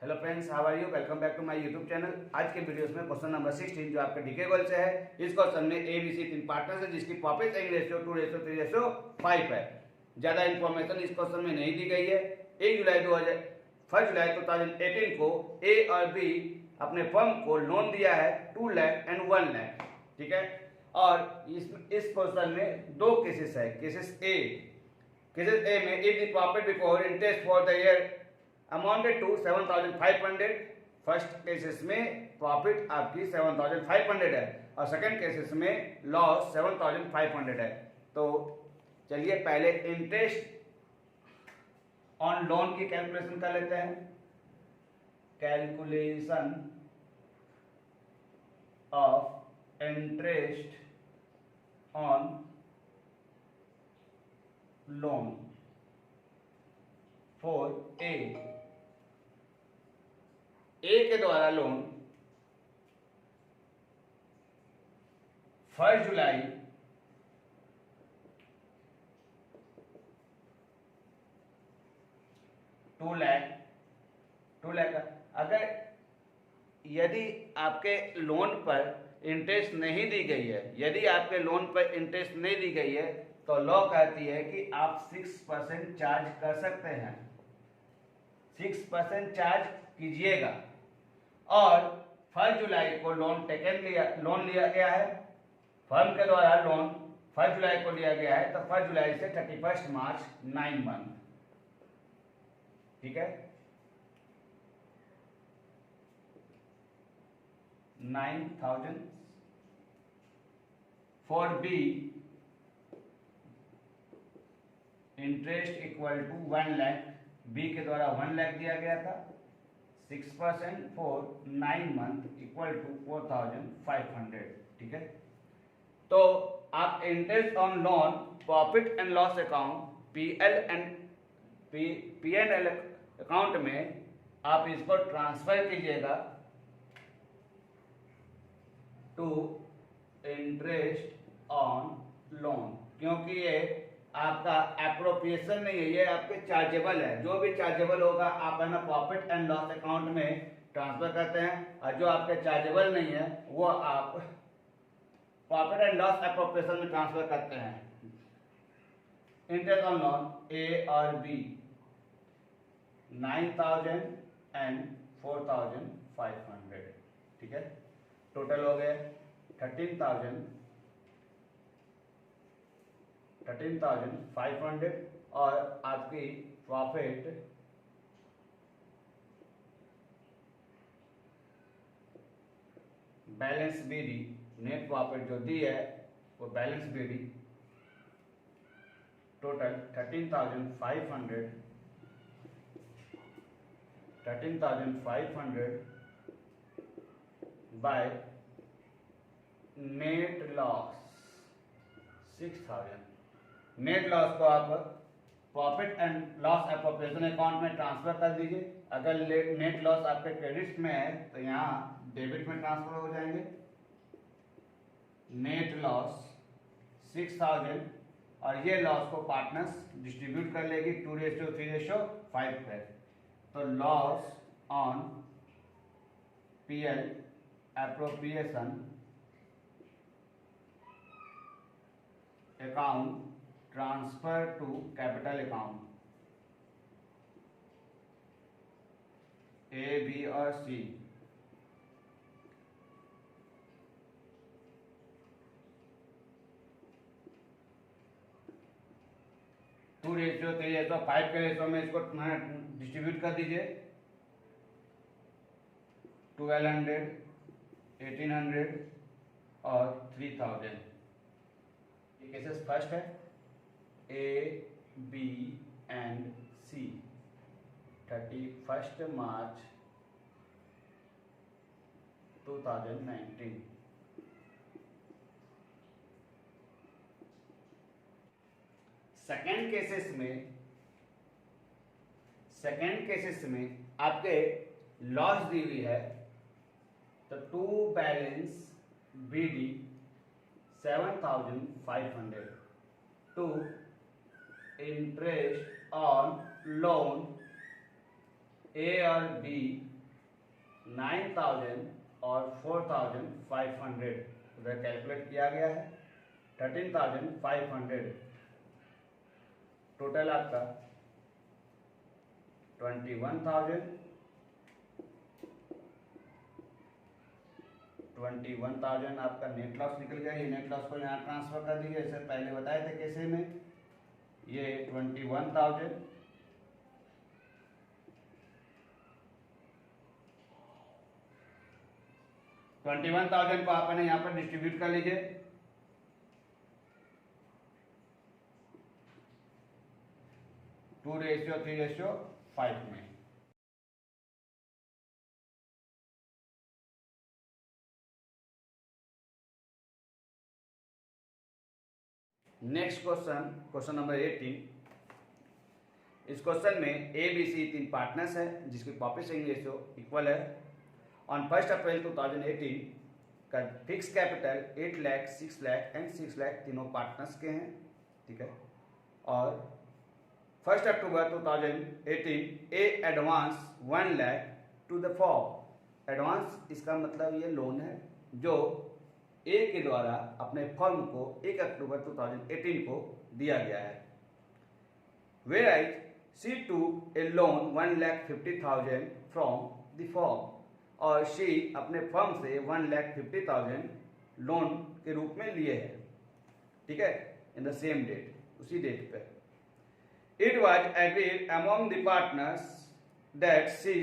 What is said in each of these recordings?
Hello friends, how are you? Welcome back to my YouTube channel. आज के videos में question number 16 जो आपके डीके गोल से है। इस क्वेश्चन में एबीसी 3 पार्टनर्स है जिसकी प्रॉफिट एंड रेशियो 2:3:5 है। ज्यादा इंफॉर्मेशन इस क्वेश्चन में नहीं दी गई है। 1 जुलाई 2018 को ए और बी अपने फर्म को लोन दिया है 2 लाख एंड 1 लाख, ठीक है। और इस क्वेश्चन में दो केसेस है। केसेस ए में if the profit before interest for the year amounted to 7,500। First cases में प्रॉफिट आपकी 7,500 है और सेकंड केसेस में लॉस 7,500 है। तो चलिए पहले इंटरेस्ट ऑन लोन की कैलकुलेशन कर लेते हैं। Calculation of interest on loan for a के द्वारा लोन 1 जुलाई 2 लाख। अगर यदि आपके लोन पर इंटरेस्ट नहीं दी गई है, यदि आपके लोन पर इंटरेस्ट नहीं दी गई है तो लॉ कहती है कि आप 6% चार्ज कर सकते हैं। 6% चार्ज कीजिएगा। और 1 जुलाई को लोन लिया गया है, फर्म के द्वारा लोन 1 जुलाई को लिया गया है, तो 1 जुलाई से 31 मार्च 9 मंथ, ठीक है। 9,000 for B interest equal to 1 lakh. B के द्वारा 1 लाख दिया गया था। 6% फॉर 9 मंथ इक्वल टू 4,500, ठीक है। तो आप interest on loan profit and loss account P and L account में आप इसको ट्रांसफर कीजिएगा टू इंटरेस्ट ऑन लोन, क्योंकि ये आपका एप्रोप्रिएशन नहीं है, ये आपके चार्जेबल है। जो भी चार्जेबल होगा आप है ना प्रॉफिट एंड लॉस अकाउंट में ट्रांसफर करते हैं, और जो आपके चार्जेबल नहीं है वो आप प्रॉफिट एंड लॉस एप्रोप्रिएशन में ट्रांसफर करते हैं। इंटरेस्ट ऑन लोन ए और बी 9,000 एंड 4,500, ठीक है। टोटल हो गए 13,500 और आपकी profit balance BD, net profit जो दी है वो balance BD total 13,500 by net loss 6,000। Net loss को आप profit and loss appropriation account में ट्रांसफर कर दीजिए। अगर नेट लॉस आपके क्रेडिट में है तो यहाँ डेबिट में ट्रांसफर हो जाएंगे। नेट लॉस 6,000 और ये लॉस को पार्टनर्स डिस्ट्रीब्यूट कर लेगी 2:3:5 पे। तो loss on PL appropriation account transfer to capital account A, B और सी। टू रेशियो 3:5 के रेशियो में इसको डिस्ट्रीब्यूट कर दीजिए। 1,200, 1,800 और 3,000। ये केसेस फर्स्ट है A, B and C 31 March 2019। Second cases में आपके लॉस दी हुई है, तो to balance BD 7,500 to interest on loan A और बी 9,000 और 4,500 उधर कैलकुलेट किया गया है। 13,500 टोटल आपका 21,000 आपका नेट लॉस निकल गया। ये नेट लॉस को यहाँ ट्रांसफर कर दीजिए, जैसे पहले बताए थे कैसे में। ये 21,000 को आपने यहाँ पर डिस्ट्रीब्यूट कर लीजिए। टू रेशियो 3:5 में। Next question, question number 18। इस क्वेश्चन में ए बी सी तीन पार्टनर्स हैं जिसकी प्रॉफिट शेयरिंग रेशियो इक्वल है। ऑन 1 अप्रैल 2018 का fix capital 8 lakh, 6 lakh and 6 lakh तीनों पार्टनर्स के हैं, ठीक है। और 1 October 2018 a advance 1 lakh to the firm. Advance इसका मतलब ये लोन है जो ए के द्वारा अपने फर्म को 1 अक्टूबर 2018 को दिया गया है। Whereas she took a loan 1,50,000 from the firm, और शी अपने फर्म से 1,50,000 लोन के रूप में लिए है, ठीक है, इन द सेम डेट, उसी डेट पे। It was agreed among the partners that she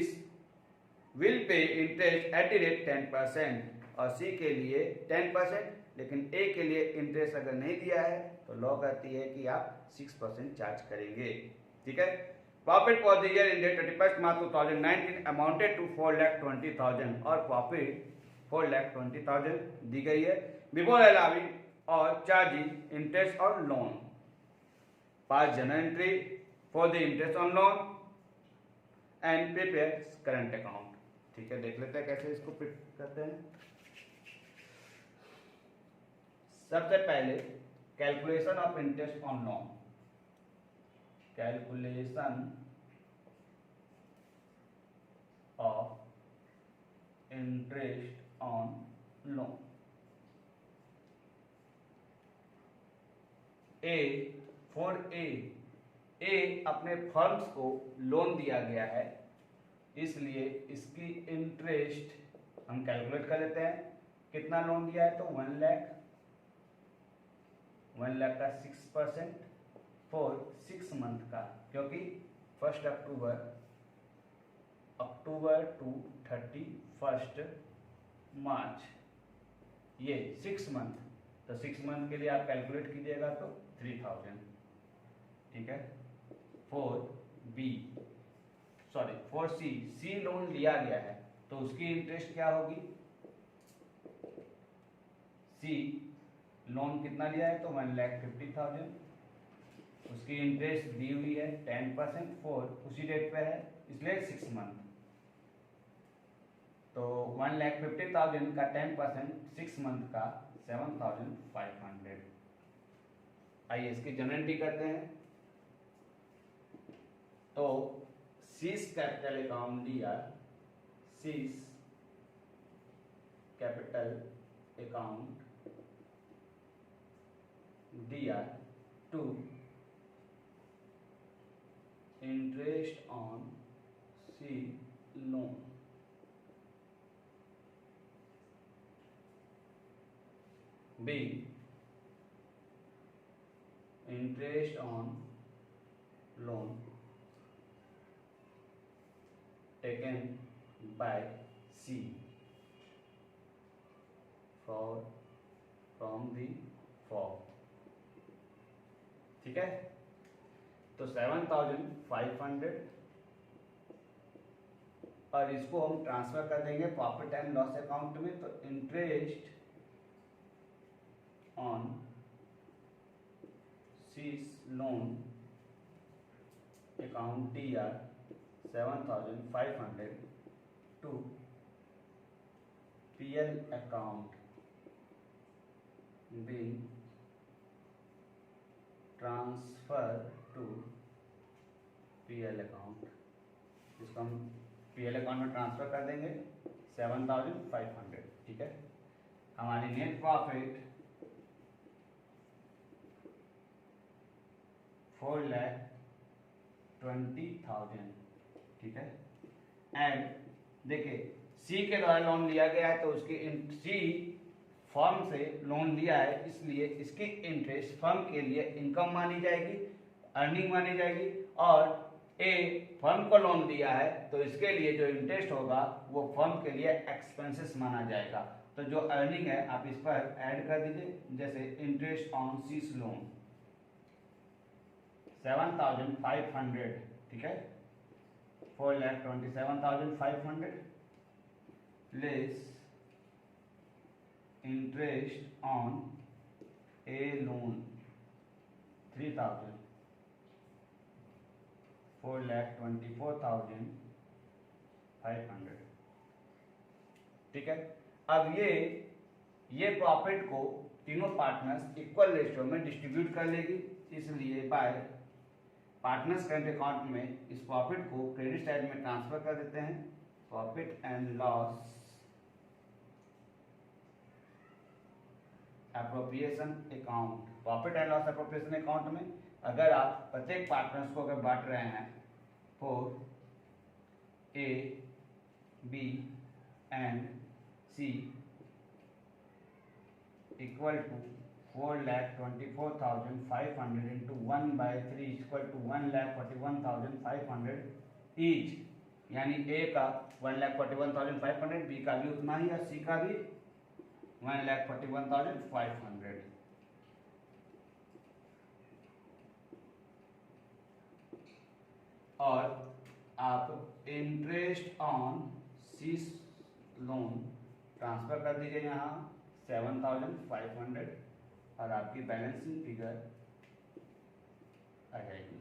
will pay interest at the rate 10%, और सी के लिए 10%, लेकिन ए के लिए इंटरेस्ट अगर नहीं दिया है तो लॉ कहती है कि आप 6% चार्ज करेंगे, ठीक है। Profit for the year ended 31 March 2019 amounted to 4,20,000, और प्रॉफिट 4,20,000 दी गई है बिफोर अलाउइंग और charging interest on loan. Pass general entry for the interest on loan and prepare current account, ठीक है। देख लेते हैं कैसे इसको प्रिपेयर करते हैं। सबसे पहले calculation of interest on loan. Calculation of interest on loan. A for a अपने फर्म्स को लोन दिया गया है, इसलिए इसकी इंटरेस्ट हम कैलकुलेट कर लेते हैं। कितना लोन दिया है तो 1 लाख का 6% फॉर 6 मंथ का, क्योंकि 1 अक्टूबर टू 31 मार्च ये 6 मंथ, तो 6 मंथ के लिए आप कैलकुलेट कीजिएगा तो 3,000, ठीक है। फॉर सी लोन लिया गया है तो उसकी इंटरेस्ट क्या होगी। सी लोन कितना लिया है तो 1,50,000, उसकी इंटरेस्ट दी हुई है 10%, फॉर उसी डेट पे है इसलिए 6 मंथ। तो 1,50,000 का 10% 6 मंथ का 7,500। आइए इसकी जनरल करते हैं। तो सीज कैपिटल अकाउंट दिया, सीज कैपिटल अकाउंट दिया to interest on C loan. B interest on loan taken by C from the firm, ठीक है। तो 7,500, और इसको हम ट्रांसफर कर देंगे प्रॉफिट एंड लॉस अकाउंट में। तो interest on C's loan account DR 7,500 to PL account being transfer to PL account. इसको हम PL अकाउंट में ट्रांसफर कर देंगे। 7,500, ठीक है। हमारी नेट प्रॉफिट 4,20,000, ठीक है। एंड देखिए सी के द्वारा लोन लिया गया है तो उसकी सी फर्म से लोन लिया है, इसलिए इसकी इंटरेस्ट फर्म के लिए इनकम मानी जाएगी, अर्निंग मानी जाएगी। और ए फर्म को लोन दिया है तो इसके लिए जो इंटरेस्ट होगा वो फर्म के लिए एक्सपेंसेस माना जाएगा। तो जो अर्निंग है आप इस पर ऐड कर दीजिए, जैसे इंटरेस्ट ऑन सीस लोन 7,500, ठीक है। 4,27,500 less interest on A loan 3,000, 4,24,500, ठीक है। अब ये प्रॉफिट को तीनों पार्टनर्स इक्वल रेशियो में डिस्ट्रीब्यूट कर लेगी, इसलिए बाय पार्टनर्स करंट अकाउंट में इस प्रॉफिट को क्रेडिट साइड में ट्रांसफर कर देते हैं। Profit and loss appropriation account, profit and loss appropriation account में अगर आप प्रत्येक पार्टनर्स को अगर बांट रहे हैं for A B and C equal to 4,24,500 into 1/3 equal to 1,41,500 each, यानी ए का 1,41,500, बी का भी उतना ही और सी का भी 1,41,500। और आप interest on C's loan transfer कर दीजिए यहाँ 7,500 और आपकी बैलेंसिंग फिगर आ जाएगी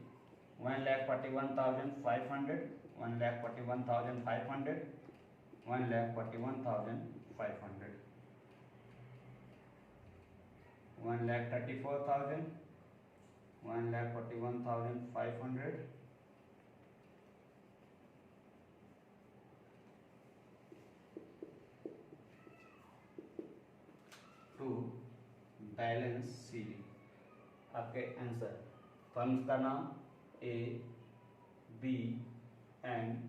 1,41,500, 1,41,500, 1,41,500, 1,34,000, 1,41,500, टू बैलेंस सी। आपके आंसर फर्म्स का नाम ए बी एंड